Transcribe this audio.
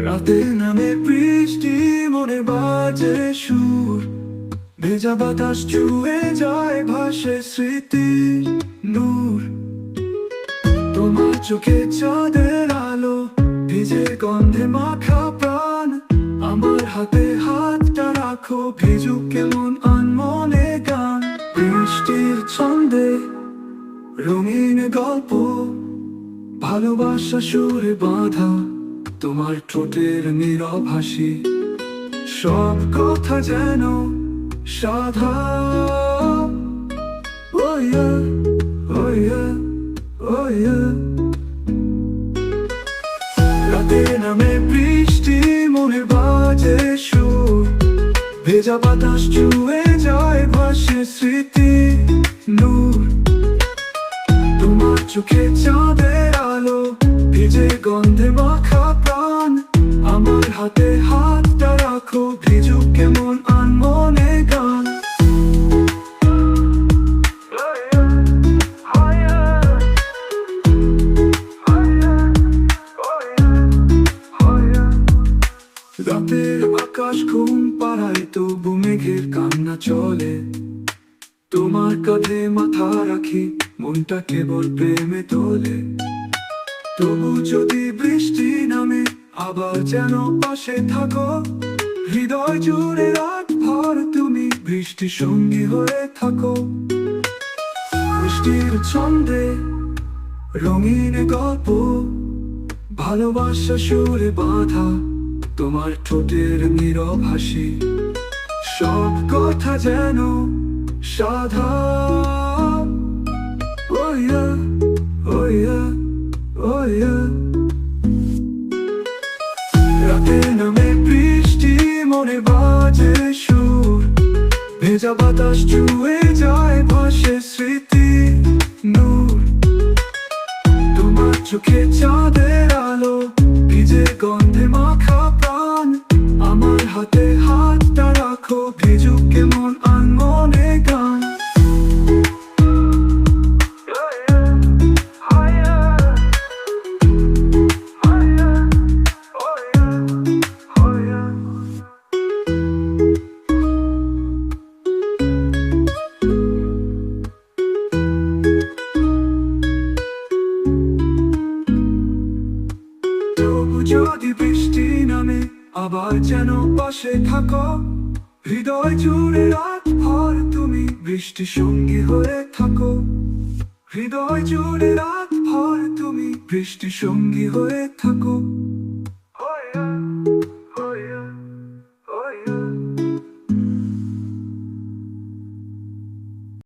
রাতে নামে বৃষ্টি, মনে বাজে সুর, ভেজা বাতাস ছুঁয়ে যায়, ভাসে স্মৃতি নূর। তোমার চোখে চাঁদের আলো, ভিজে গন্ধে মাখা প্রাণ, আমার হাতে হাতটা রাখো, ভিজুক কেমন আনমনে গান। বৃষ্টির ছন্দে রঙিন গল্প, ভালোবাসা সুরে বাঁধা, তোমার ঠোঁটের নীরব হাসি, সব কথা যেন সাধা। Oh yeah, oh yeah, oh yeah। রাতে নামে বৃষ্টি, মনে বাজে সুর, ভেজা বাতাস ছুঁয়ে যায়, ভাসে স্মৃতি নূর। তোমার চোখে চাঁদের আলো, ভিজে গন্ধে মাখা প্রাণ, আমার হাতে হাতটা রাখো, ভিজুক কেমন আনমনে গান। রাতের আকাশ ঘুম পাড়ায়, তবু মেঘের কান্না চলে, তোমার কাঁধে মাথা রাখি, মনটা কেবল প্রেমে তোলে। তবু যদি বৃষ্টি নামে, আবার যেন পাশে থাকো, হৃদয় জুড়ে রাত ভর তুমি বৃষ্টি সঙ্গী হয়ে থাকো। বৃষ্টির ছন্দে রঙিন গল্প, ভালোবাসা সুরে বাঁধা, তোমার ঠোঁটের নীরব হাসি, সব কথা যেন সাধা। Oh yeah, oh yeah, oh yeah। রাতে নামে বৃষ্টি, মনে বাজে সুর, ভেজা বাতাস ছুঁয়ে যায়, ভাসে স্মৃতি নূর। তোমার চোখে চাঁদের আলো, ভিজে গন্ধে মাখা প্রাণ, আমার হাতে হাতটা রাখো, ভিজুক কেমন আনমনে গান। যদি বৃষ্টি নামে, আবার যেন পাশে থাকো, হৃদয় জুড়ে রাত ভর তুমি বৃষ্টি সঙ্গী হয়ে থাকো। হৃদয় জুড়ে রাত ভর তুমি বৃষ্টি সঙ্গী হয়ে থাকো।